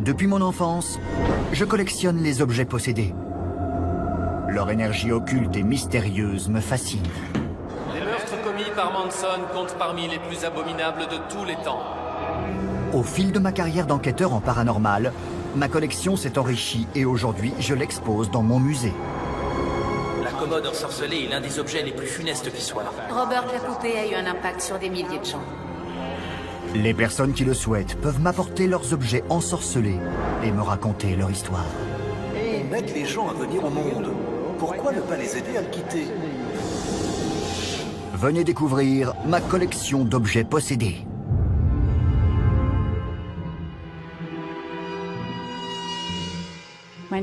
Depuis mon enfance, je collectionne les objets possédés. Leur énergie occulte et mystérieuse me fascine. Les meurtres commis par Manson comptent parmi les plus abominables de tous les temps. Au fil de ma carrière d'enquêteur en paranormal, ma collection s'est enrichie et aujourd'hui, je l'expose dans mon musée. La commode ensorcelée est l'un des objets les plus funestes qui soient. Robert la poupée a eu un impact sur des milliers de gens. Les personnes qui le souhaitent peuvent m'apporter leurs objets ensorcelés et me raconter leur histoire. On aide les gens à venir au monde. Pourquoi ne pas les aider à le quitter? Venez découvrir ma collection d'objets possédés.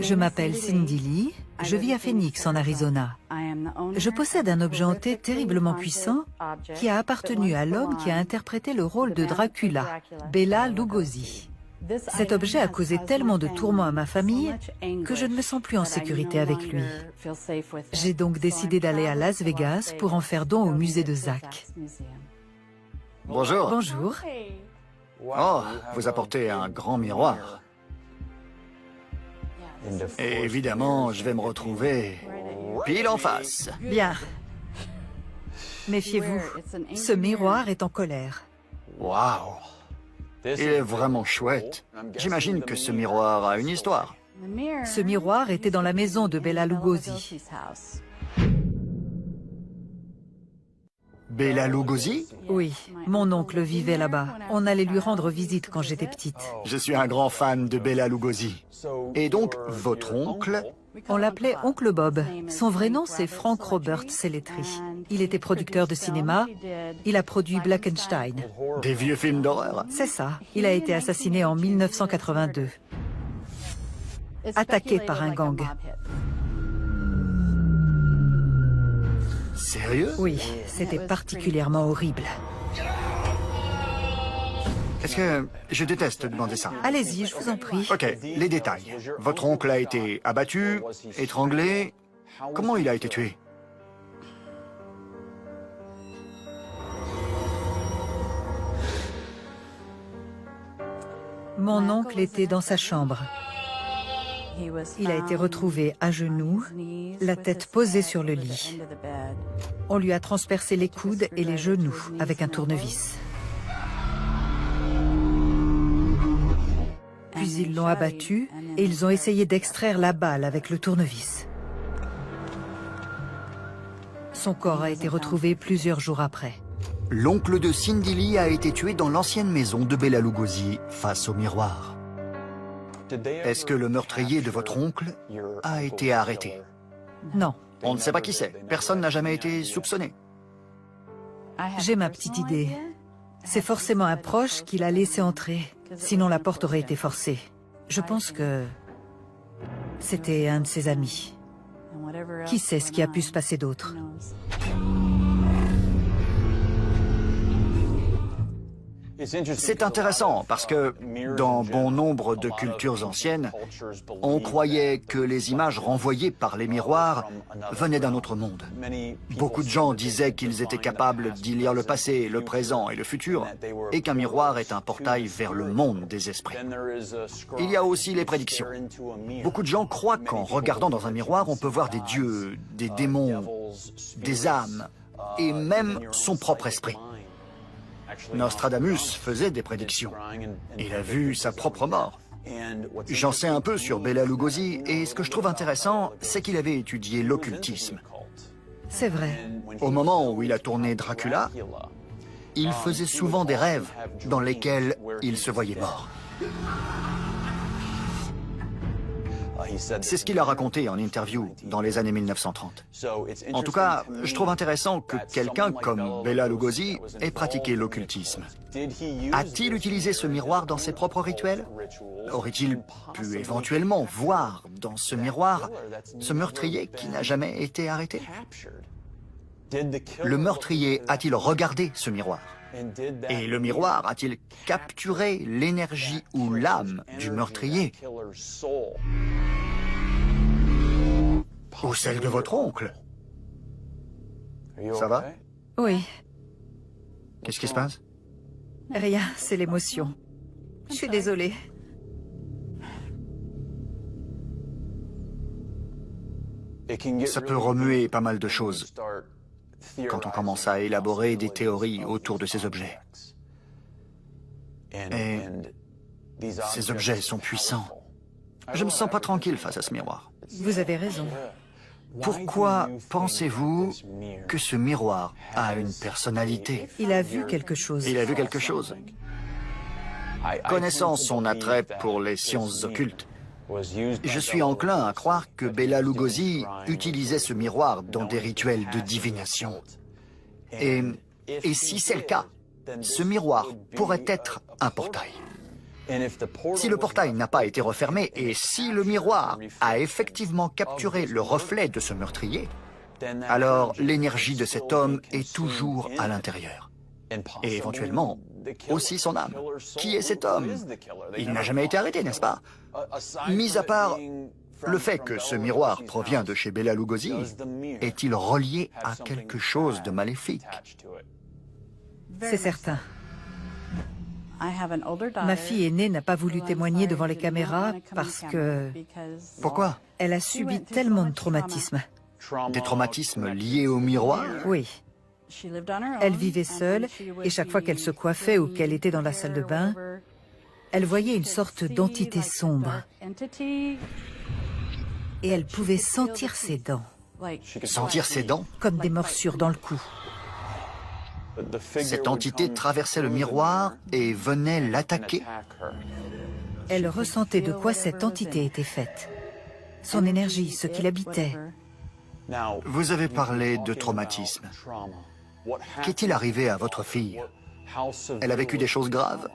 Je m'appelle Cindy Lee, je vis à Phoenix, en Arizona. Je possède un objet hanté terriblement puissant qui a appartenu à l'homme qui a interprété le rôle de Dracula, Bela Lugosi. Cet objet a causé tellement de tourments à ma famille que je ne me sens plus en sécurité avec lui. J'ai donc décidé d'aller à Las Vegas pour en faire don au musée de Zach. Bonjour. Bonjour. Oh, vous apportez un grand miroir. Et évidemment, je vais me retrouver pile en face. Bien. Méfiez-vous, ce miroir est en colère. Waouh! Il est vraiment chouette. J'imagine que ce miroir a une histoire. Ce miroir était dans la maison de Bela Lugosi. Bela Lugosi? Oui, mon oncle vivait là-bas. On allait lui rendre visite quand j'étais petite. Je suis un grand fan de Bela Lugosi. Et donc, votre oncle? On l'appelait Oncle Bob. Son vrai nom, c'est Frank Robert Selletri. Il était producteur de cinéma. Il a produit Blackenstein. Des vieux films d'horreur? C'est ça. Il a été assassiné en 1982. Attaqué par un gang. Sérieux? Oui, c'était particulièrement horrible. Est-ce que... Je déteste demander ça. Allez-y, je vous en prie. Ok, les détails. Votre oncle a été abattu, étranglé. Comment il a été tué? Mon oncle était dans sa chambre. Il a été retrouvé à genoux, la tête posée sur le lit. On lui a transpercé les coudes et les genoux avec un tournevis. Puis ils l'ont abattu et ils ont essayé d'extraire la balle avec le tournevis. Son corps a été retrouvé plusieurs jours après. L'oncle de Cindy Lee a été tué dans l'ancienne maison de Bela Lugosi, face au miroir. Est-ce que le meurtrier de votre oncle a été arrêté? Non, On ne sait pas qui c'est. Personne n'a jamais été soupçonné. j'ai ma petite idée. C'est forcément un proche qui l'a laissé entrer. Sinon, la porte aurait été forcée. Je pense que c'était un de ses amis. Qui sait ce qui a pu se passer d'autre? C'est intéressant parce que dans bon nombre de cultures anciennes, on croyait que les images renvoyées par les miroirs venaient d'un autre monde. Beaucoup de gens disaient qu'ils étaient capables d'y lire le passé, le présent et le futur, et qu'un miroir est un portail vers le monde des esprits. Il y a aussi les prédictions. Beaucoup de gens croient qu'en regardant dans un miroir, on peut voir des dieux, des démons, des âmes, et même son propre esprit. Nostradamus faisait des prédictions. Il a vu sa propre mort. J'en sais un peu sur Bela Lugosi, et ce que je trouve intéressant, c'est qu'il avait étudié l'occultisme. C'est vrai. Au moment où il a tourné Dracula, il faisait souvent des rêves dans lesquels il se voyait mort. C'est ce qu'il a raconté en interview dans les années 1930. En tout cas, je trouve intéressant que quelqu'un comme Bela Lugosi ait pratiqué l'occultisme. A-t-il utilisé ce miroir dans ses propres rituels? Aurait-il pu éventuellement voir dans ce miroir ce meurtrier qui n'a jamais été arrêté? Le meurtrier a-t-il regardé ce miroir? Et le miroir a-t-il capturé l'énergie ou l'âme du meurtrier? Ou celle de votre oncle? Ça va? Oui, Qu'est-ce qui se passe? rien, c'est l'émotion. Je suis désolée. Ça peut remuer pas mal de choses quand on commence à élaborer des théories autour de ces objets. Et ces objets sont puissants. Je me sens pas tranquille face à ce miroir. Vous avez raison. Pourquoi pensez-vous que ce miroir a une personnalité? Il a vu quelque chose. Il a vu quelque chose. Connaissant son attrait pour les sciences occultes, je suis enclin à croire que Bela Lugosi utilisait ce miroir dans des rituels de divination. Et si c'est le cas, ce miroir pourrait être un portail. Si le portail n'a pas été refermé et si le miroir a effectivement capturé le reflet de ce meurtrier, alors l'énergie de cet homme est toujours à l'intérieur. Et éventuellement, aussi son âme. Qui est cet homme? Il n'a jamais été arrêté, n'est-ce pas? Mis à part le fait que ce miroir provient de chez Bela Lugosi, est-il relié à quelque chose de maléfique? C'est certain. Ma fille aînée n'a pas voulu témoigner devant les caméras parce que... Pourquoi? Elle a subi tellement de traumatismes. Des traumatismes liés au miroir? Oui. Elle vivait seule et chaque fois qu'elle se coiffait ou qu'elle était dans la salle de bain, elle voyait une sorte d'entité sombre. Et elle pouvait sentir ses dents. Sentir ses dents? Comme des morsures dans le cou. Cette entité traversait le miroir et venait l'attaquer? Elle ressentait de quoi cette entité était faite. Son énergie, ce qui l'habitait. Vous avez parlé de traumatisme. Qu'est-il arrivé à votre fille? Elle a vécu des choses graves?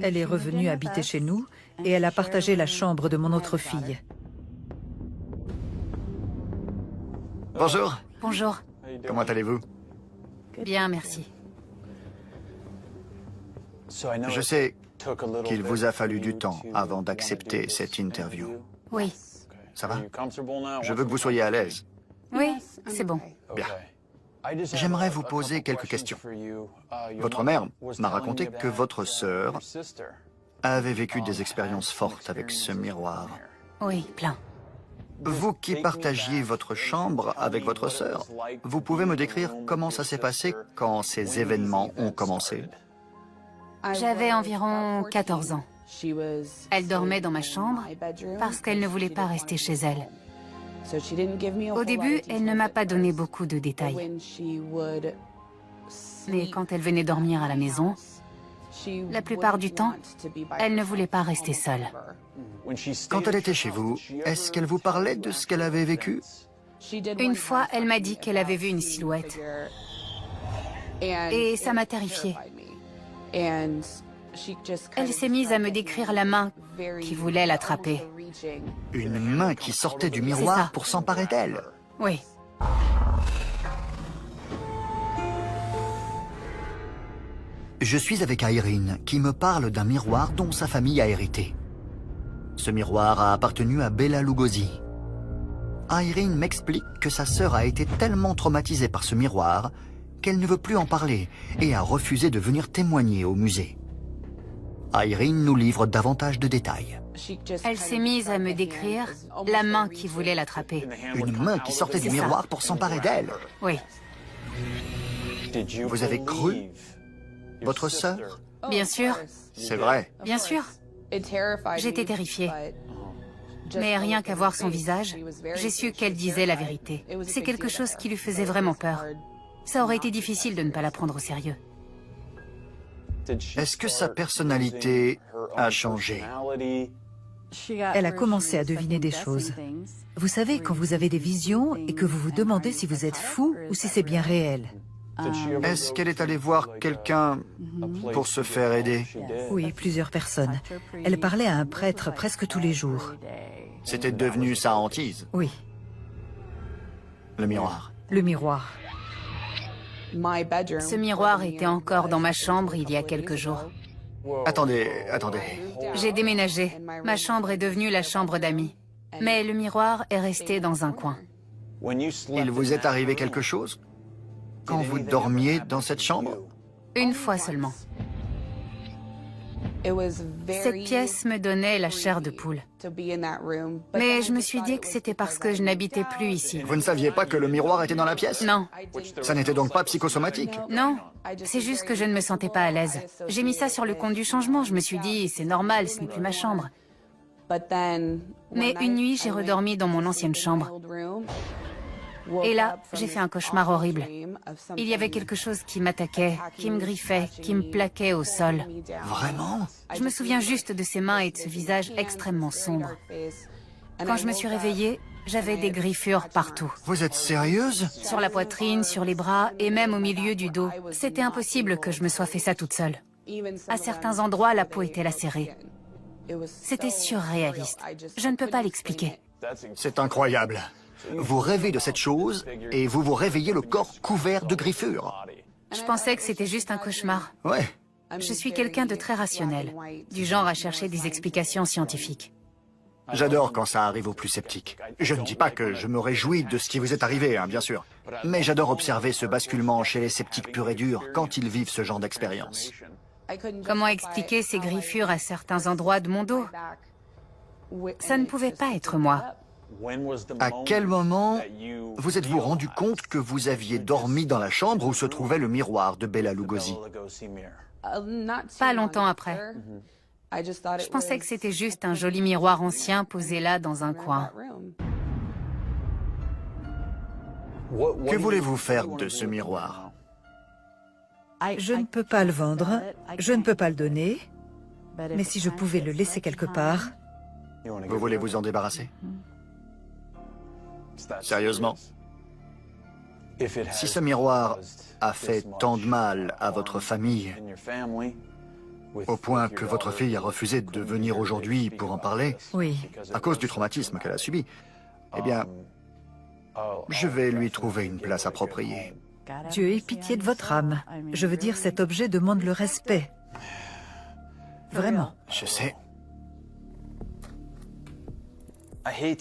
Elle est revenue habiter chez nous et elle a partagé la chambre de mon autre fille. Bonjour. Bonjour. Comment allez-vous? Bien, merci. Je sais qu'il vous a fallu du temps avant d'accepter cette interview. Oui. Ça va? Je veux que vous soyez à l'aise. Oui, c'est bon. Bien. J'aimerais vous poser quelques questions. Votre mère m'a raconté que votre sœur avait vécu des expériences fortes avec ce miroir. Oui, plein. Vous qui partagiez votre chambre avec votre sœur, vous pouvez me décrire comment ça s'est passé quand ces événements ont commencé? J'avais environ 14 ans. Elle dormait dans ma chambre parce qu'elle ne voulait pas rester chez elle. Au début, elle ne m'a pas donné beaucoup de détails. Mais quand elle venait dormir à la maison, la plupart du temps, elle ne voulait pas rester seule. Quand elle était chez vous, est-ce qu'elle vous parlait de ce qu'elle avait vécu? Une fois, elle m'a dit qu'elle avait vu une silhouette. Et ça m'a terrifiée. Elle s'est mise à me décrire la main qui voulait l'attraper. Une main qui sortait du miroir pour s'emparer d'elle? Oui. Je suis avec Irene, qui me parle d'un miroir dont sa famille a hérité. Ce miroir a appartenu à Bela Lugosi. Irene m'explique que sa sœur a été tellement traumatisée par ce miroir qu'elle ne veut plus en parler et a refusé de venir témoigner au musée. Irene nous livre davantage de détails. Elle s'est mise à me décrire la main qui voulait l'attraper. Une main qui sortait du miroir pour s'emparer d'elle? Oui. Vous avez cru votre sœur? Bien sûr. C'est vrai. Bien sûr. J'étais terrifiée. Mais rien qu'à voir son visage, j'ai su qu'elle disait la vérité. C'est quelque chose qui lui faisait vraiment peur. Ça aurait été difficile de ne pas la prendre au sérieux. Est-ce que sa personnalité a changé? Elle a commencé à deviner des choses. Vous savez, quand vous avez des visions et que vous vous demandez si vous êtes fou ou si c'est bien réel. Est-ce qu'elle est allée voir quelqu'un pour se faire aider? Oui, plusieurs personnes. Elle parlait à un prêtre presque tous les jours. C'était devenu sa hantise? Oui, Le miroir. le miroir. Ce miroir était encore dans ma chambre il y a quelques jours. Attendez. J'ai déménagé. Ma chambre est devenue la chambre d'amis. Mais le miroir est resté dans un coin. Il vous est arrivé quelque chose quand vous dormiez dans cette chambre? Une fois seulement. Cette pièce me donnait la chair de poule. Mais je me suis dit que c'était parce que je n'habitais plus ici. Vous ne saviez pas que le miroir était dans la pièce? Non, Ça n'était donc pas psychosomatique? non. C'est juste que je ne me sentais pas à l'aise. J'ai mis ça sur le compte du changement. Je me suis dit, c'est normal, ce n'est plus ma chambre. Mais une nuit, j'ai redormi dans mon ancienne chambre. Et là, j'ai fait un cauchemar horrible. Il y avait quelque chose qui m'attaquait, qui me griffait, qui me plaquait au sol. Vraiment? Je me souviens juste de ses mains et de ce visage extrêmement sombre. Quand je me suis réveillée, j'avais des griffures partout. Vous êtes sérieuse? Sur la poitrine, sur les bras et même au milieu du dos. C'était impossible que je me sois fait ça toute seule. À certains endroits, la peau était lacérée. C'était surréaliste. Je ne peux pas l'expliquer. C'est incroyable. Vous rêvez de cette chose et vous vous réveillez le corps couvert de griffures. Je pensais que c'était juste un cauchemar. Ouais. Je suis quelqu'un de très rationnel, du genre à chercher des explications scientifiques. J'adore quand ça arrive aux plus sceptiques. Je ne dis pas que je me réjouis de ce qui vous est arrivé, hein, bien sûr. Mais j'adore observer ce basculement chez les sceptiques purs et durs quand ils vivent ce genre d'expérience. Comment expliquer ces griffures à certains endroits de mon dos? Ça ne pouvait pas être moi. À quel moment vous êtes-vous rendu compte que vous aviez dormi dans la chambre où se trouvait le miroir de Bela Lugosi? Pas longtemps après. Je pensais que c'était juste un joli miroir ancien posé là dans un coin. Que voulez-vous faire de ce miroir? Je ne peux pas le vendre, je ne peux pas le donner, mais si je pouvais le laisser quelque part... Vous voulez vous en débarrasser? Sérieusement? Si ce miroir a fait tant de mal à votre famille, au point que votre fille a refusé de venir aujourd'hui pour en parler, Oui, à cause du traumatisme qu'elle a subi, eh bien, je vais lui trouver une place appropriée. Dieu ait pitié de votre âme. Je veux dire, cet objet demande le respect. Vraiment. Je sais.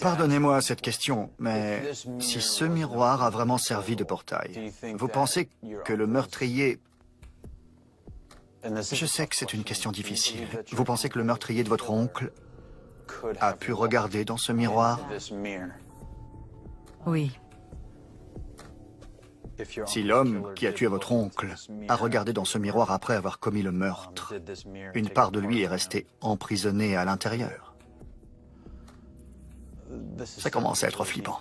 Pardonnez-moi cette question, mais si ce miroir a vraiment servi de portail, vous pensez que le meurtrier... Je sais que c'est une question difficile. Vous pensez que le meurtrier de votre oncle a pu regarder dans ce miroir? Oui. Si l'homme qui a tué votre oncle a regardé dans ce miroir après avoir commis le meurtre, une part de lui est restée emprisonnée à l'intérieur. Ça commence à être flippant.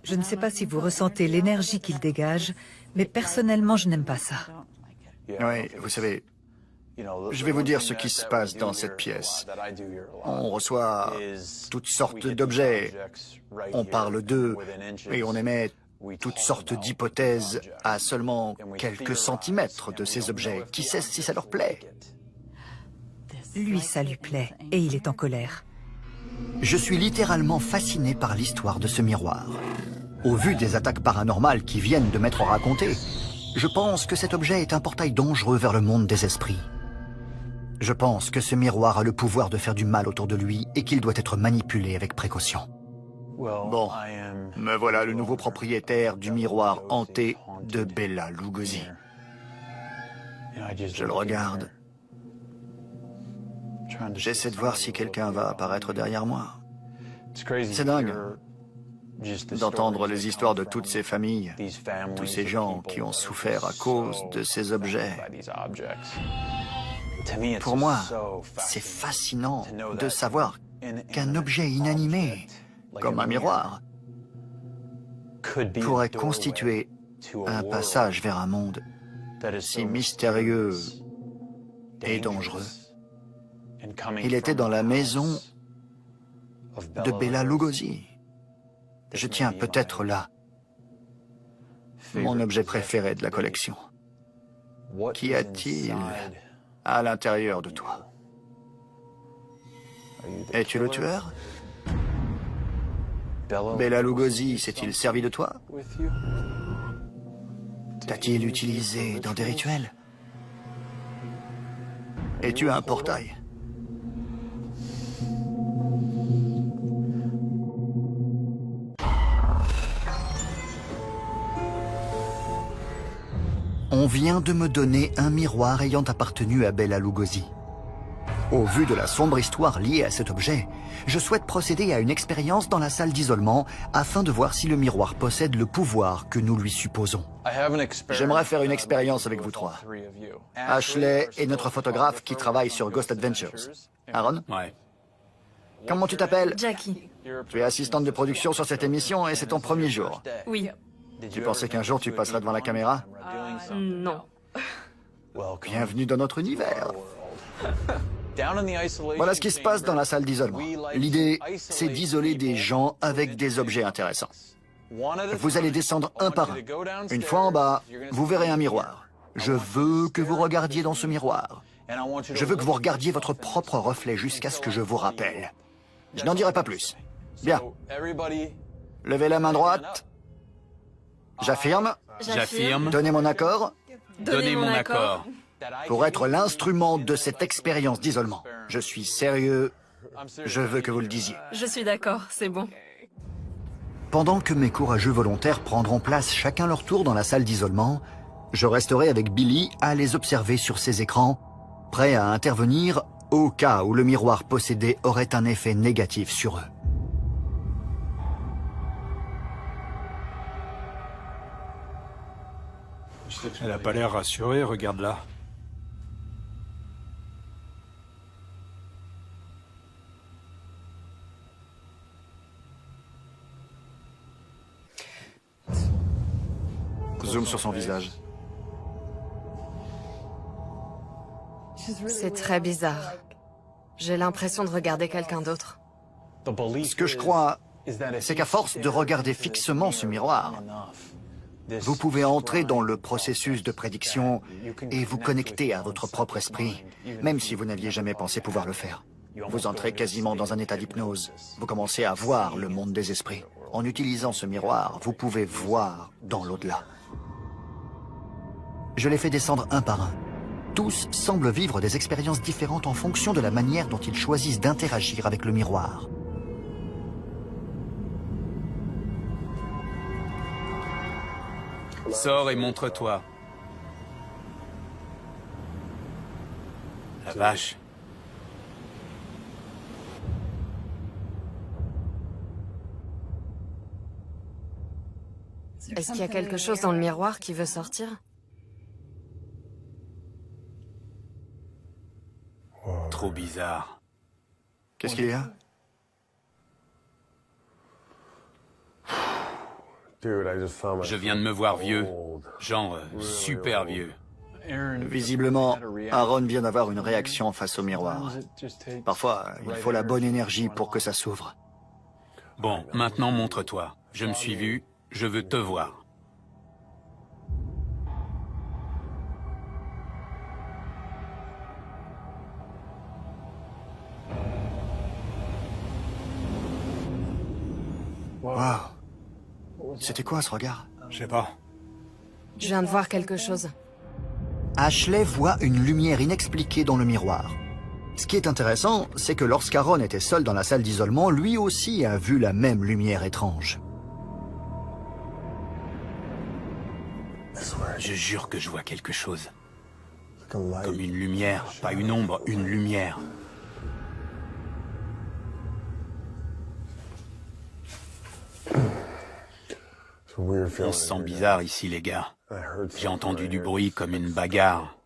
Je ne sais pas si vous ressentez l'énergie qu'il dégage, mais personnellement, je n'aime pas ça. Oui, vous savez, je vais vous dire ce qui se passe dans cette pièce. On reçoit toutes sortes d'objets, on parle d'eux, et on émet toutes sortes d'hypothèses à seulement quelques centimètres de ces objets. Qui sait si ça leur plaît? Lui, ça lui plaît, et il est en colère. Je suis littéralement fasciné par l'histoire de ce miroir. Au vu des attaques paranormales qui viennent de m'être racontées, je pense que cet objet est un portail dangereux vers le monde des esprits. Je pense que ce miroir a le pouvoir de faire du mal autour de lui et qu'il doit être manipulé avec précaution. Bon, me voilà le nouveau propriétaire du miroir hanté de Bela Lugosi. Je le regarde. J'essaie de voir si quelqu'un va apparaître derrière moi. C'est dingue d'entendre les histoires de toutes ces familles, tous ces gens qui ont souffert à cause de ces objets. Pour moi, c'est fascinant de savoir qu'un objet inanimé, comme un miroir, pourrait constituer un passage vers un monde si mystérieux et dangereux. Il était dans la maison de Bela Lugosi. Je tiens peut-être là mon objet préféré de la collection. Qu'y a-t-il à l'intérieur de toi? Es-tu le tueur? Bela Lugosi s'est-il servi de toi? T'a-t-il utilisé dans des rituels? Es-tu un portail? On vient de me donner un miroir ayant appartenu à Bela Lugosi. Au vu de la sombre histoire liée à cet objet, je souhaite procéder à une expérience dans la salle d'isolement afin de voir si le miroir possède le pouvoir que nous lui supposons. J'aimerais faire une expérience avec vous trois. Ashley est notre photographe qui travaille sur Ghost Adventures. Aaron? Ouais. Comment tu t'appelles? Jackie. Tu es assistante de production sur cette émission et c'est ton premier jour. Oui. Tu pensais qu'un jour tu passerais devant la caméra? Non. Bienvenue dans notre univers. Voilà ce qui se passe dans la salle d'isolement. L'idée, c'est d'isoler des gens avec des objets intéressants. Vous allez descendre un par un. Une fois en bas, vous verrez un miroir. Je veux que vous regardiez dans ce miroir. Je veux que vous regardiez votre propre reflet jusqu'à ce que je vous rappelle. Je n'en dirai pas plus. Bien. Levez la main droite. J'affirme. J'affirme. Donnez mon accord. Donnez mon accord. Pour être l'instrument de cette expérience d'isolement. Je suis sérieux. Je veux que vous le disiez. Je suis d'accord, c'est bon. Pendant que mes courageux volontaires prendront place chacun leur tour dans la salle d'isolement, je resterai avec Billy à les observer sur ces écrans, prêt à intervenir au cas où le miroir possédé aurait un effet négatif sur eux. Elle a pas l'air rassurée, regarde-la. Zoom sur son visage. C'est très bizarre. J'ai l'impression de regarder quelqu'un d'autre. Ce que je crois, c'est qu'à force de regarder fixement ce miroir, vous pouvez entrer dans le processus de prédiction et vous connecter à votre propre esprit, même si vous n'aviez jamais pensé pouvoir le faire. Vous entrez quasiment dans un état d'hypnose. Vous commencez à voir le monde des esprits. En utilisant ce miroir, vous pouvez voir dans l'au-delà. Je les fais descendre un par un. Tous semblent vivre des expériences différentes en fonction de la manière dont ils choisissent d'interagir avec le miroir. Sors et montre-toi. La vache. Est-ce qu'il y a quelque chose dans le miroir qui veut sortir? Trop bizarre. Qu'est-ce qu'il y a? Je viens de me voir vieux. Genre super vieux. Visiblement, Aaron vient d'avoir une réaction face au miroir. Parfois, il faut la bonne énergie pour que ça s'ouvre. Bon, maintenant montre-toi. Je me suis vu, je veux te voir. Waouh! C'était quoi ce regard? Je sais pas. Je viens de voir quelque chose. Ashley voit une lumière inexpliquée dans le miroir. Ce qui est intéressant, c'est que lorsqu'Aaron était seul dans la salle d'isolement, lui aussi a vu la même lumière étrange. Je jure que je vois quelque chose. Comme une lumière, pas une ombre, une lumière. On se sent bizarre ici, les gars. J'ai entendu du bruit comme une bagarre.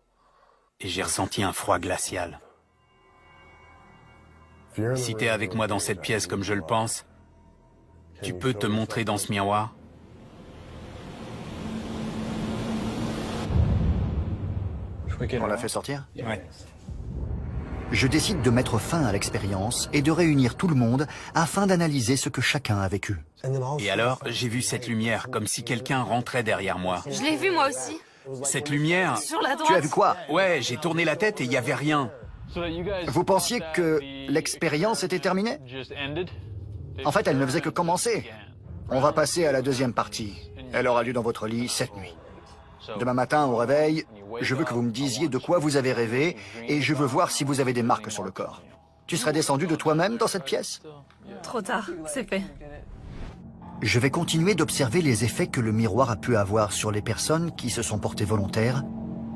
Et j'ai ressenti un froid glacial. Si t'es avec moi dans cette pièce comme je le pense, tu peux te montrer dans ce miroir? On l'a fait sortir? Ouais. Je décide de mettre fin à l'expérience et de réunir tout le monde afin d'analyser ce que chacun a vécu. Et alors, j'ai vu cette lumière, comme si quelqu'un rentrait derrière moi. Je l'ai vu moi aussi. Cette lumière... Sur la droite. Tu as vu quoi? Ouais, j'ai tourné la tête et il n'y avait rien. Vous pensiez que l'expérience était terminée? En fait, elle ne faisait que commencer. On va passer à la deuxième partie. Elle aura lieu dans votre lit cette nuit. Demain matin, au réveil, je veux que vous me disiez de quoi vous avez rêvé et je veux voir si vous avez des marques sur le corps. Tu serais descendu de toi-même dans cette pièce? Trop tard, c'est fait. Je vais continuer d'observer les effets que le miroir a pu avoir sur les personnes qui se sont portées volontaires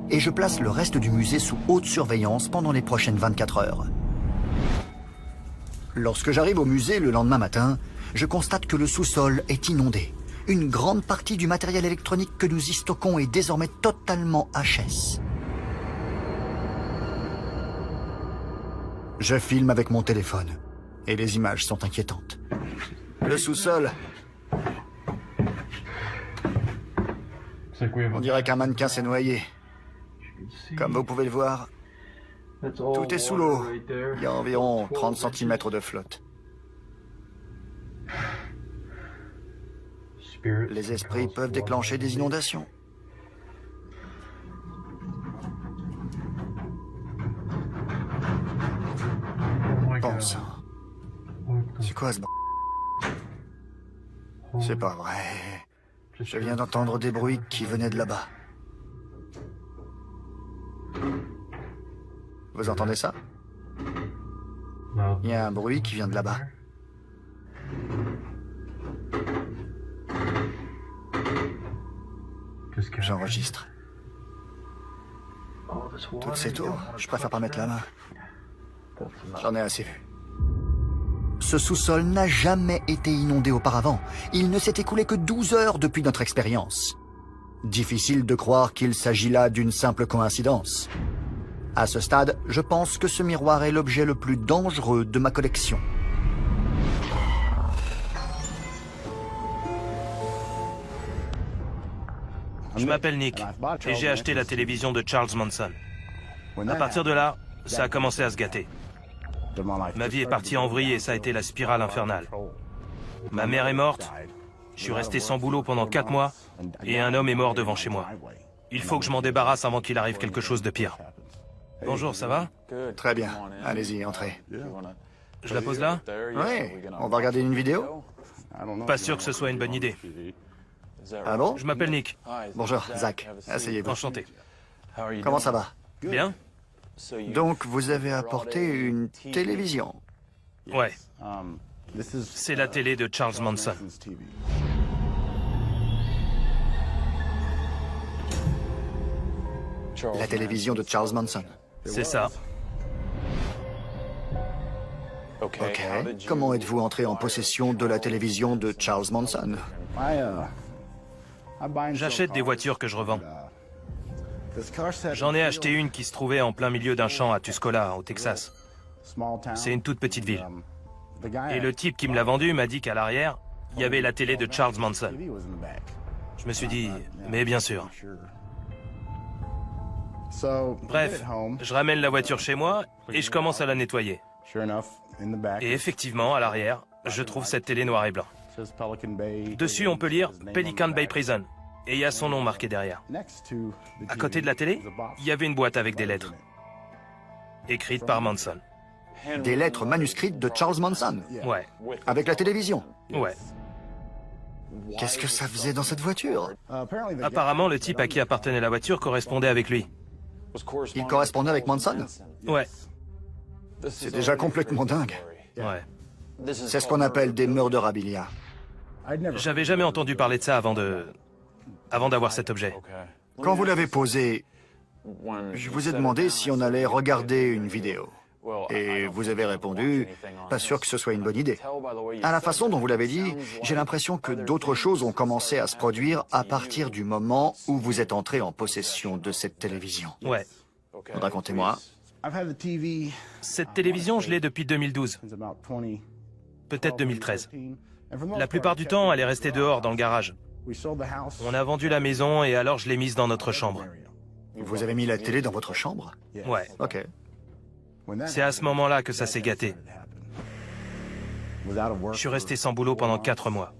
et je place le reste du musée sous haute surveillance pendant les prochaines 24 heures. Lorsque j'arrive au musée le lendemain matin, je constate que le sous-sol est inondé. Une grande partie du matériel électronique que nous y stockons est désormais totalement HS. Je filme avec mon téléphone et les images sont inquiétantes. Le sous-sol... On dirait qu'un mannequin s'est noyé. Comme vous pouvez le voir, tout est sous l'eau. Il y a environ 30 cm de flotte. Les esprits peuvent déclencher des inondations. Bon sang. C'est quoi ce b***? C'est pas vrai. Je viens d'entendre des bruits qui venaient de là-bas. Vous entendez ça? Il y a un bruit qui vient de là-bas. J'enregistre. Toute cette eau, je préfère pas mettre la main. J'en ai assez vu. Ce sous-sol n'a jamais été inondé auparavant. Il ne s'est écoulé que 12 heures depuis notre expérience. Difficile de croire qu'il s'agit là d'une simple coïncidence. À ce stade, je pense que ce miroir est l'objet le plus dangereux de ma collection. Je m'appelle Nick et j'ai acheté la télévision de Charles Manson. À partir de là, ça a commencé à se gâter. Ma vie est partie en vrille et ça a été la spirale infernale. Ma mère est morte, je suis resté sans boulot pendant 4 mois et un homme est mort devant chez moi. Il faut que je m'en débarrasse avant qu'il arrive quelque chose de pire. Bonjour, ça va? Très bien, allez-y, entrez. Je la pose là? Oui, on va regarder une vidéo? Pas sûr que ce soit une bonne idée. Ah bon? Je m'appelle Nick. Bonjour, Zach. Asseyez-vous. Enchanté. Comment ça va? Bien? Donc, vous avez apporté une télévision? Ouais. C'est la télé de Charles Manson. La télévision de Charles Manson. C'est ça. Ok. Comment êtes-vous entré en possession de la télévision de Charles Manson? J'achète des voitures que je revends. J'en ai acheté une qui se trouvait en plein milieu d'un champ à Tuscola, au Texas. C'est une toute petite ville. Et le type qui me l'a vendue m'a dit qu'à l'arrière, il y avait la télé de Charles Manson. Je me suis dit, mais bien sûr. Bref, je ramène la voiture chez moi et je commence à la nettoyer. Et effectivement, à l'arrière, je trouve cette télé noir et blanc. Dessus, on peut lire Pelican Bay Prison. Et il y a son nom marqué derrière. À côté de la télé, il y avait une boîte avec des lettres. Écrites par Manson. Des lettres manuscrites de Charles Manson? Ouais. Avec la télévision? Ouais. Qu'est-ce que ça faisait dans cette voiture? Apparemment, le type à qui appartenait la voiture correspondait avec lui. Il correspondait avec Manson? Ouais. C'est déjà complètement dingue. Ouais. C'est ce qu'on appelle des murderabilia. J'avais jamais entendu parler de ça avant d'avoir cet objet. Quand vous l'avez posé, je vous ai demandé si on allait regarder une vidéo. Et vous avez répondu, pas sûr que ce soit une bonne idée. À la façon dont vous l'avez dit, j'ai l'impression que d'autres choses ont commencé à se produire à partir du moment où vous êtes entré en possession de cette télévision. Ouais. Racontez-moi. Cette télévision, je l'ai depuis 2012. Peut-être 2013. La plupart du temps, elle est restée dehors, dans le garage. On a vendu la maison et alors je l'ai mise dans notre chambre. Vous avez mis la télé dans votre chambre? Ouais. Ok. C'est à ce moment-là que ça s'est gâté. Je suis resté sans boulot pendant 4 mois.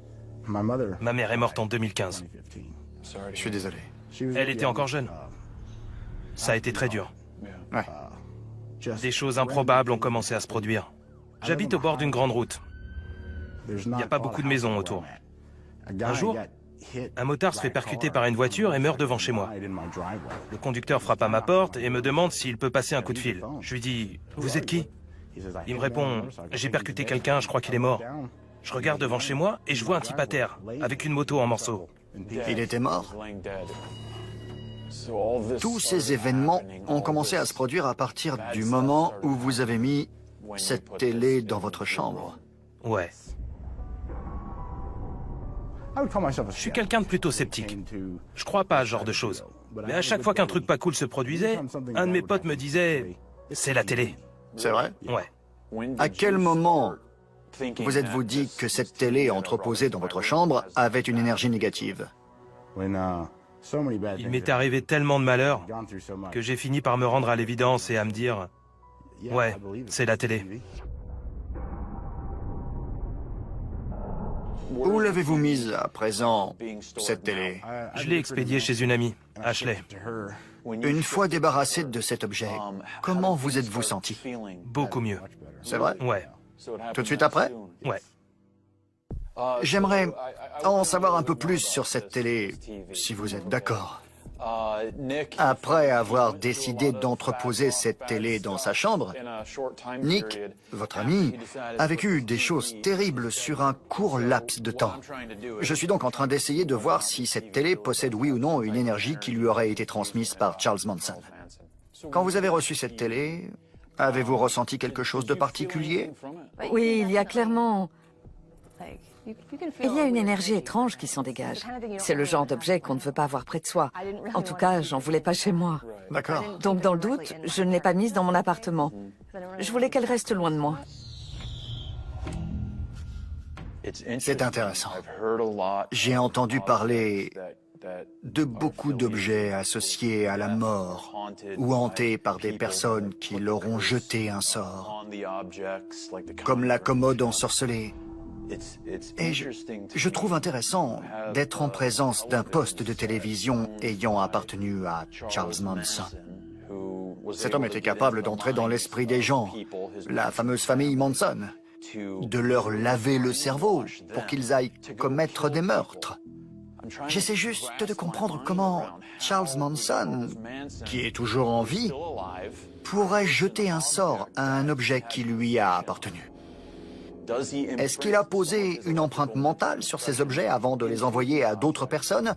Ma mère est morte en 2015. Je suis désolé. Elle était encore jeune. Ça a été très dur. Ouais. Des choses improbables ont commencé à se produire. J'habite au bord d'une grande route. Il n'y a pas beaucoup de maisons autour. Un jour, un motard se fait percuter par une voiture et meurt devant chez moi. Le conducteur frappe à ma porte et me demande s'il peut passer un coup de fil. Je lui dis « Vous êtes qui ?» Il me répond « J'ai percuté quelqu'un, je crois qu'il est mort. » Je regarde devant chez moi et je vois un type à terre, avec une moto en morceaux. Il était mort? Tous ces événements ont commencé à se produire à partir du moment où vous avez mis cette télé dans votre chambre? Ouais. Je suis quelqu'un de plutôt sceptique. Je crois pas à ce genre de choses. Mais à chaque fois qu'un truc pas cool se produisait, un de mes potes me disait « c'est la télé C'est vrai? » Ouais. À quel moment vous êtes-vous dit que cette télé entreposée dans votre chambre avait une énergie négative? Il m'est arrivé tellement de malheurs que j'ai fini par me rendre à l'évidence et à me dire « ouais, c'est la télé ». Où l'avez-vous mise à présent, cette télé? Je l'ai expédiée chez une amie, Ashley. Une fois débarrassé de cet objet, comment vous êtes-vous senti? Beaucoup mieux. C'est vrai? Ouais. Tout de suite après? Ouais. J'aimerais en savoir un peu plus sur cette télé, si vous êtes d'accord. Après avoir décidé d'entreposer cette télé dans sa chambre, Nick, votre ami, a vécu des choses terribles sur un court laps de temps. Je suis donc en train d'essayer de voir si cette télé possède oui ou non une énergie qui lui aurait été transmise par Charles Manson. Quand vous avez reçu cette télé, avez-vous ressenti quelque chose de particulier? Oui, il y a clairement... Il y a une énergie étrange qui s'en dégage. C'est le genre d'objet qu'on ne veut pas avoir près de soi. En tout cas, j'en voulais pas chez moi. D'accord. Donc dans le doute, je ne l'ai pas mise dans mon appartement. Je voulais qu'elle reste loin de moi. C'est intéressant. J'ai entendu parler de beaucoup d'objets associés à la mort ou hantés par des personnes qui leur ont jeté un sort, comme la commode ensorcelée. Et je trouve intéressant d'être en présence d'un poste de télévision ayant appartenu à Charles Manson. Cet homme était capable d'entrer dans l'esprit des gens, la fameuse famille Manson, de leur laver le cerveau pour qu'ils aillent commettre des meurtres. J'essaie juste de comprendre comment Charles Manson, qui est toujours en vie, pourrait jeter un sort à un objet qui lui a appartenu. Est-ce qu'il a posé une empreinte mentale sur ces objets avant de les envoyer à d'autres personnes,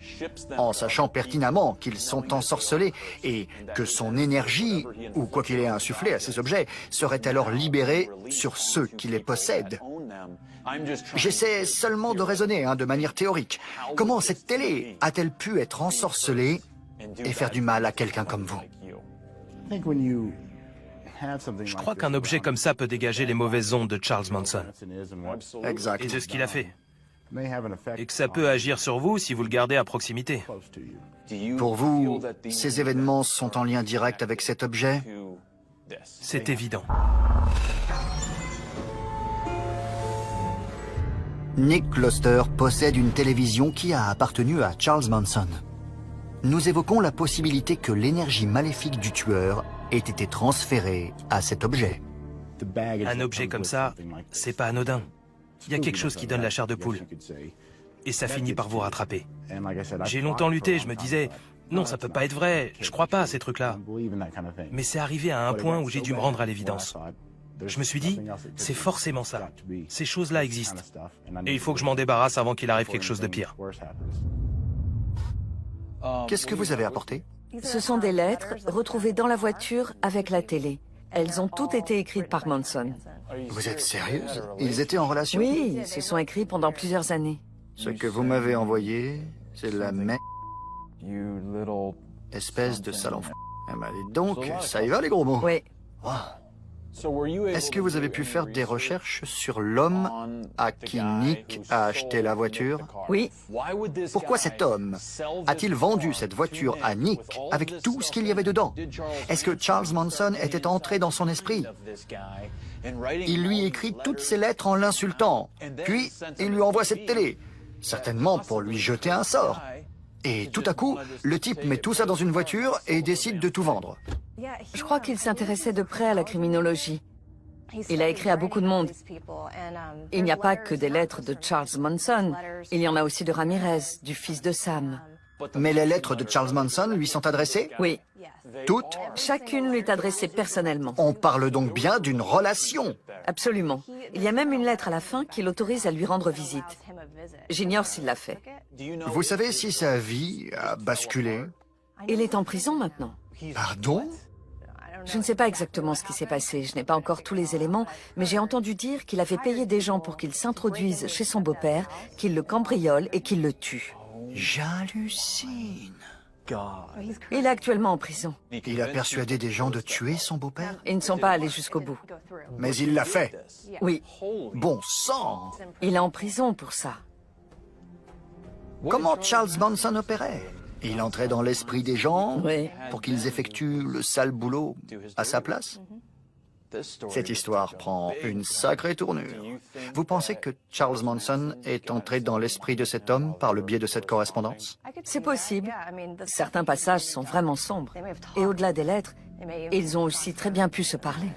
en sachant pertinemment qu'ils sont ensorcelés et que son énergie, ou quoi qu'il ait insufflé à ces objets, serait alors libérée sur ceux qui les possèdent? J'essaie seulement de raisonner de manière théorique. Comment cette télé a-t-elle pu être ensorcelée et faire du mal à quelqu'un comme vous? Je crois qu'un objet comme ça peut dégager les mauvaises ondes de Charles Manson. Exact. Et de ce qu'il a fait. Et que ça peut agir sur vous si vous le gardez à proximité. Pour vous, ces événements sont en lien direct avec cet objet? C'est évident. Nick Closter possède une télévision qui a appartenu à Charles Manson. Nous évoquons la possibilité que l'énergie maléfique du tueur ait été transférée à cet objet. Un objet comme ça, c'est pas anodin. Il y a quelque chose qui donne la chair de poule. Et ça finit par vous rattraper. J'ai longtemps lutté, je me disais, non, ça peut pas être vrai, je crois pas à ces trucs-là. Mais c'est arrivé à un point où j'ai dû me rendre à l'évidence. Je me suis dit, c'est forcément ça. Ces choses-là existent. Et il faut que je m'en débarrasse avant qu'il arrive quelque chose de pire. Qu'est-ce que vous avez apporté? Ce sont des lettres retrouvées dans la voiture avec la télé. Elles ont toutes été écrites par Manson. Vous êtes sérieuse? Ils étaient en relation? Oui, ils se sont écrits pendant plusieurs années. Ce que vous m'avez envoyé, c'est la même espèce de sale enfant. Eh ben, dites donc, ça y va les gros mots. Oui. Wow. Est-ce que vous avez pu faire des recherches sur l'homme à qui Nick a acheté la voiture? Oui. Pourquoi cet homme a-t-il vendu cette voiture à Nick avec tout ce qu'il y avait dedans? Est-ce que Charles Manson était entré dans son esprit? Il lui écrit toutes ces lettres en l'insultant, puis il lui envoie cette télé, certainement pour lui jeter un sort. Et tout à coup, le type met tout ça dans une voiture et décide de tout vendre. Je crois qu'il s'intéressait de près à la criminologie. Il a écrit à beaucoup de monde. Il n'y a pas que des lettres de Charles Manson. Il y en a aussi de Ramirez, du fils de Sam. Mais les lettres de Charles Manson lui sont adressées? Oui. Toutes? Chacune lui est adressée personnellement. On parle donc bien d'une relation? Absolument. Il y a même une lettre à la fin qui l'autorise à lui rendre visite. J'ignore s'il l'a fait. Vous savez si sa vie a basculé? Il est en prison maintenant. Pardon? Je ne sais pas exactement ce qui s'est passé, je n'ai pas encore tous les éléments, mais j'ai entendu dire qu'il avait payé des gens pour qu'ils s'introduisent chez son beau-père, qu'ils le cambriolent et qu'ils le tuent. J'hallucine. Il est actuellement en prison. Il a persuadé des gens de tuer son beau-père? Ils ne sont pas allés jusqu'au bout. Mais il l'a fait. Oui, Bon sang! il est en prison pour ça. Comment Charles Manson opérait? Il entrait dans l'esprit des gens Oui. pour qu'ils effectuent le sale boulot à sa place? Cette histoire prend une sacrée tournure. Vous pensez que Charles Manson est entré dans l'esprit de cet homme par le biais de cette correspondance? C'est possible. Certains passages sont vraiment sombres. Et au-delà des lettres, ils ont aussi très bien pu se parler.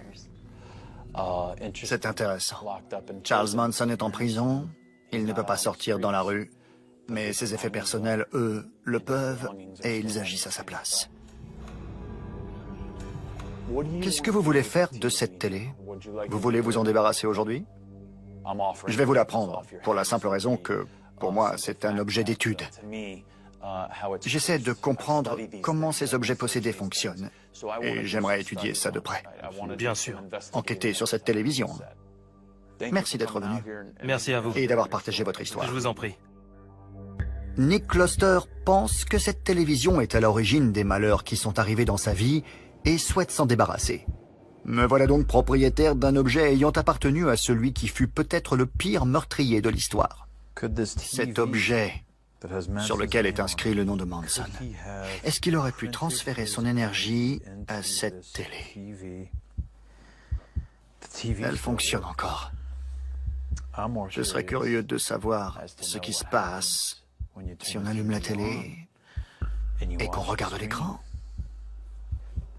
C'est intéressant. Charles Manson est en prison, il ne peut pas sortir dans la rue, mais ses effets personnels, eux, le peuvent, et ils agissent à sa place. Qu'est-ce que vous voulez faire de cette télé? Vous voulez vous en débarrasser aujourd'hui? Je vais vous la prendre, pour la simple raison que, pour moi, c'est un objet d'étude. J'essaie de comprendre comment ces objets possédés fonctionnent, et j'aimerais étudier ça de près. Bien sûr. Enquêter sur cette télévision. Merci d'être venu. Merci à vous. Et d'avoir partagé votre histoire. Je vous en prie. Nick Closter pense que cette télévision est à l'origine des malheurs qui sont arrivés dans sa vie et souhaite s'en débarrasser. Me voilà donc propriétaire d'un objet ayant appartenu à celui qui fut peut-être le pire meurtrier de l'histoire. Cet objet sur lequel est inscrit le nom de Manson, est-ce qu'il aurait pu transférer son énergie à cette télé? Elle fonctionne encore. Je serais curieux de savoir ce qui se passe si on allume la télé et qu'on regarde l'écran.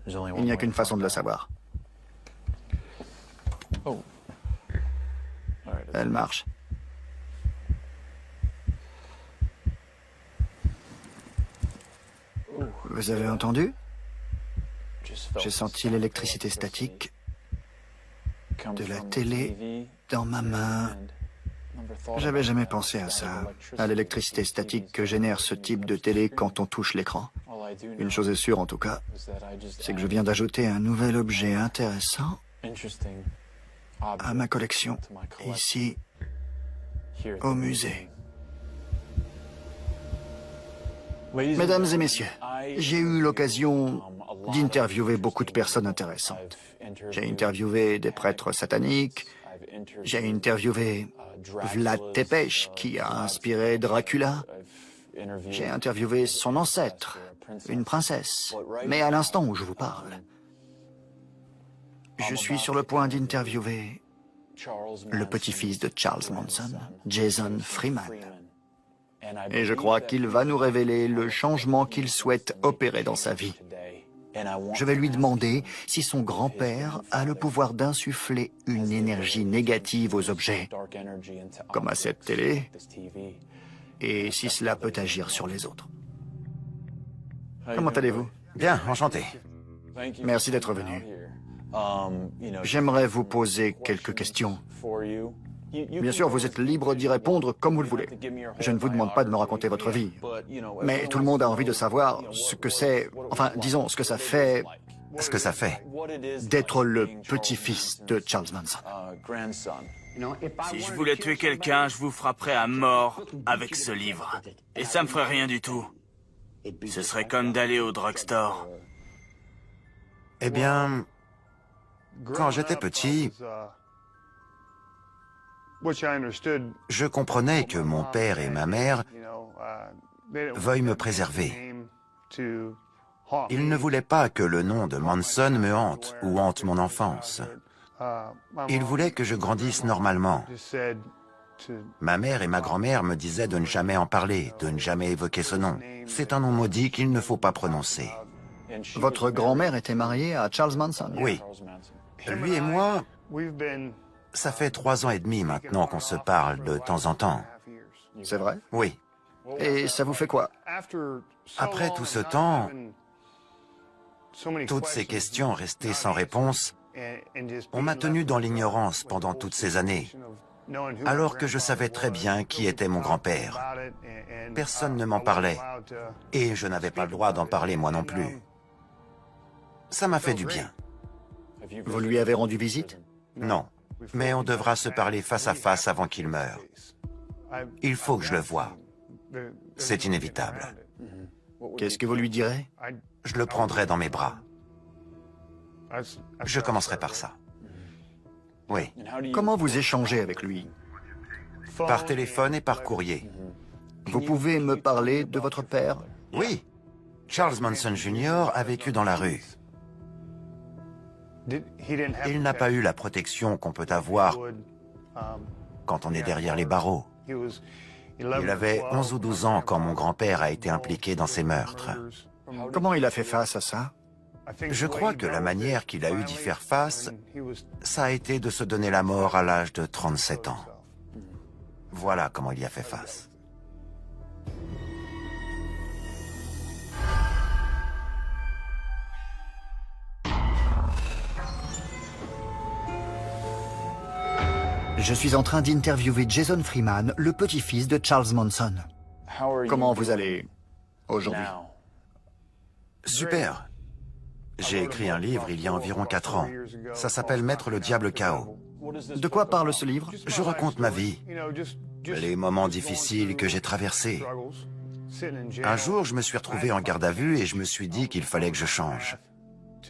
Il n'y a qu'une façon de le savoir. Elle marche. Vous avez entendu? J'ai senti l'électricité statique de la télé dans ma main. J'avais jamais pensé à ça, à l'électricité statique que génère ce type de télé quand on touche l'écran. Une chose est sûre en tout cas, c'est que je viens d'ajouter un nouvel objet intéressant à ma collection, ici, au musée. Mesdames et messieurs, j'ai eu l'occasion d'interviewer beaucoup de personnes intéressantes. J'ai interviewé des prêtres sataniques, j'ai interviewé Vlad Tepes, qui a inspiré Dracula. J'ai interviewé son ancêtre, une princesse. Mais à l'instant où je vous parle, je suis sur le point d'interviewer le petit-fils de Charles Manson, Jason Freeman. Et je crois qu'il va nous révéler le changement qu'il souhaite opérer dans sa vie. Je vais lui demander si son grand-père a le pouvoir d'insuffler une énergie négative aux objets, comme à cette télé, et si cela peut agir sur les autres. Comment allez-vous? Bien, enchanté. Merci d'être venu. J'aimerais vous poser quelques questions. Bien sûr, vous êtes libre d'y répondre comme vous le voulez. Je ne vous demande pas de me raconter votre vie. Mais tout le monde a envie de savoir ce que c'est, enfin, disons, ce que ça fait... Ce que ça fait. D'être le petit-fils de Charles Manson. Si je voulais tuer quelqu'un, je vous frapperais à mort avec ce livre. Et ça me ferait rien du tout. Ce serait comme d'aller au drugstore. Eh bien, quand j'étais petit, je comprenais que mon père et ma mère veuillent me préserver. Ils ne voulaient pas que le nom de Manson me hante ou hante mon enfance. Ils voulaient que je grandisse normalement. Ma mère et ma grand-mère me disaient de ne jamais en parler, de ne jamais évoquer ce nom. C'est un nom maudit qu'il ne faut pas prononcer. Votre grand-mère était mariée à Charles Manson? Oui. Lui et moi, ça fait 3 ans et demi maintenant qu'on se parle de temps en temps. C'est vrai? Oui. Et ça vous fait quoi? Après tout ce temps, toutes ces questions restées sans réponse, on m'a tenu dans l'ignorance pendant toutes ces années, alors que je savais très bien qui était mon grand-père. Personne ne m'en parlait, et je n'avais pas le droit d'en parler moi non plus. Ça m'a fait du bien. Vous lui avez rendu visite? Non, mais on devra se parler face à face avant qu'il meure. Il faut que je le voie. C'est inévitable. Qu'est-ce que vous lui direz? Je le prendrai dans mes bras. Je commencerai par ça. Oui. Comment vous échangez avec lui? Par téléphone et par courrier. Vous pouvez me parler de votre père? Oui. Charles Manson Jr. a vécu dans la rue. Il n'a pas eu la protection qu'on peut avoir quand on est derrière les barreaux. Il avait 11 ou 12 ans quand mon grand-père a été impliqué dans ces meurtres. Comment il a fait face à ça? Je crois que la manière qu'il a eu d'y faire face, ça a été de se donner la mort à l'âge de 37 ans. Voilà comment il y a fait face. Je suis en train d'interviewer Jason Freeman, le petit-fils de Charles Manson. Comment vous allez aujourd'hui? Super. J'ai écrit un livre il y a environ 4 ans. Ça s'appelle Mettre le diable KO. De quoi parle ce livre? Je raconte ma vie, les moments difficiles que j'ai traversés. Un jour, je me suis retrouvé en garde à vue et je me suis dit qu'il fallait que je change.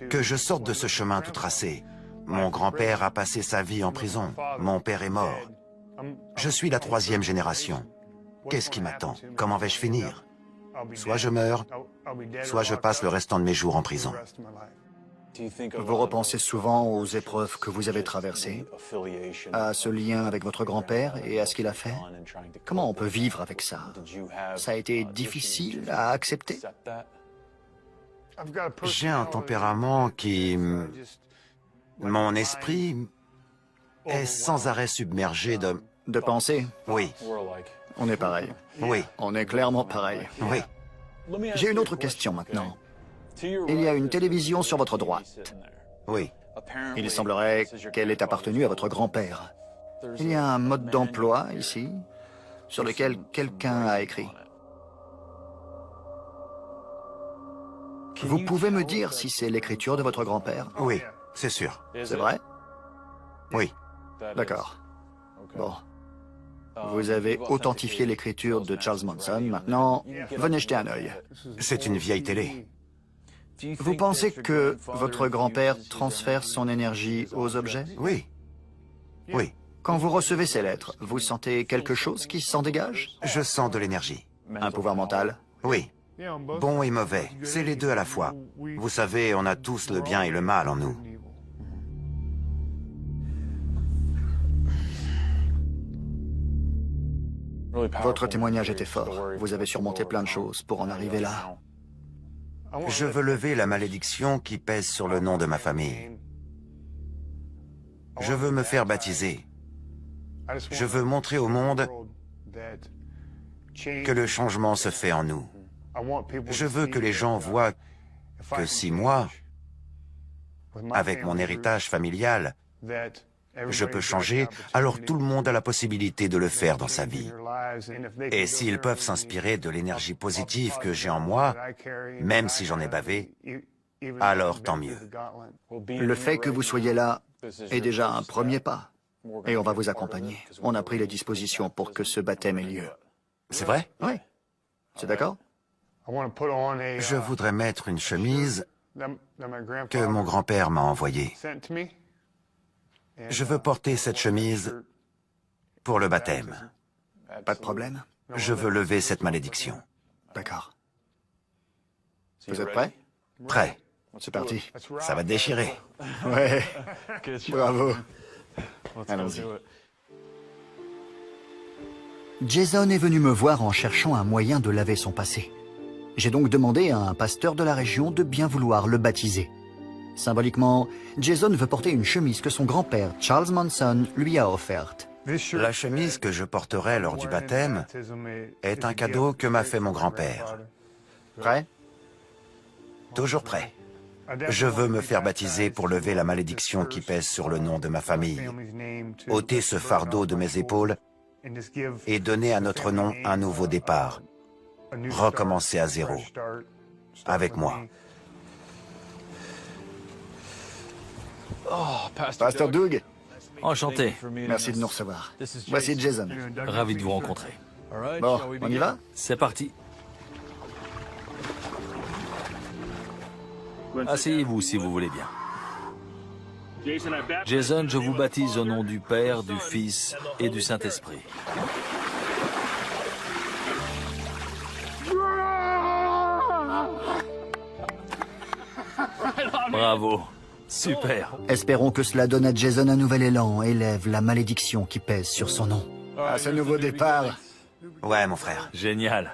Que je sorte de ce chemin tout tracé. Mon grand-père a passé sa vie en prison. Mon père est mort. Je suis la 3e génération. Qu'est-ce qui m'attend? Comment vais-je finir? Soit je meurs, soit je passe le restant de mes jours en prison. Vous repensez souvent aux épreuves que vous avez traversées, à ce lien avec votre grand-père et à ce qu'il a fait? Comment on peut vivre avec ça? Ça a été difficile à accepter? J'ai un tempérament qui... Mon esprit est sans arrêt submergé de... De pensée? Oui. On est pareil. Oui. On est clairement pareil. Oui. J'ai une autre question maintenant. Il y a une télévision sur votre droite. Oui. Il semblerait qu'elle ait appartenu à votre grand-père. Il y a un mode d'emploi ici, sur lequel quelqu'un a écrit. Vous pouvez me dire si c'est l'écriture de votre grand-père? Oui, c'est sûr. C'est vrai? Oui. D'accord. Bon. Vous avez authentifié l'écriture de Charles Manson. Maintenant, venez jeter un œil. C'est une vieille télé. Vous pensez que votre grand-père transfère son énergie aux objets? Oui. Oui. Quand vous recevez ces lettres, vous sentez quelque chose qui s'en dégage? Je sens de l'énergie. Un pouvoir mental? Oui. Bon et mauvais, c'est les deux à la fois. Vous savez, on a tous le bien et le mal en nous. Votre témoignage était fort. Vous avez surmonté plein de choses pour en arriver là. Je veux lever la malédiction qui pèse sur le nom de ma famille. Je veux me faire baptiser. Je veux montrer au monde que le changement se fait en nous. Je veux que les gens voient que si moi, avec mon héritage familial, je peux changer, alors tout le monde a la possibilité de le faire dans sa vie. Et s'ils peuvent s'inspirer de l'énergie positive que j'ai en moi, même si j'en ai bavé, alors tant mieux. Le fait que vous soyez là est déjà un premier pas. Et on va vous accompagner. On a pris les dispositions pour que ce baptême ait lieu. C'est vrai? Oui. C'est d'accord? Je voudrais mettre une chemise que mon grand-père m'a envoyée. Je veux porter cette chemise pour le baptême. Pas de problème. Je veux lever cette malédiction. D'accord. Vous êtes prêts? Prêt. C'est parti. Ça va déchirer. Ouais. Bravo. Allons-y. Jason est venu me voir en cherchant un moyen de laver son passé. J'ai donc demandé à un pasteur de la région de bien vouloir le baptiser. Symboliquement, Jason veut porter une chemise que son grand-père, Charles Manson, lui a offerte. La chemise que je porterai lors du baptême est un cadeau que m'a fait mon grand-père. Prêt? Toujours prêt. Je veux me faire baptiser pour lever la malédiction qui pèse sur le nom de ma famille, ôter ce fardeau de mes épaules et donner à notre nom un nouveau départ, recommencer à zéro, avec moi. Pasteur Doug, Enchanté. merci de nous recevoir. Voici Jason. Ravi de vous rencontrer. Bon, on y va? C'est parti. Asseyez-vous si vous voulez bien. Jason, je vous baptise au nom du Père, du Fils et du Saint-Esprit. Bravo. Super. Espérons que cela donne à Jason un nouvel élan et lève la malédiction qui pèse sur son nom. À ce nouveau départ. Ouais, mon frère. Génial.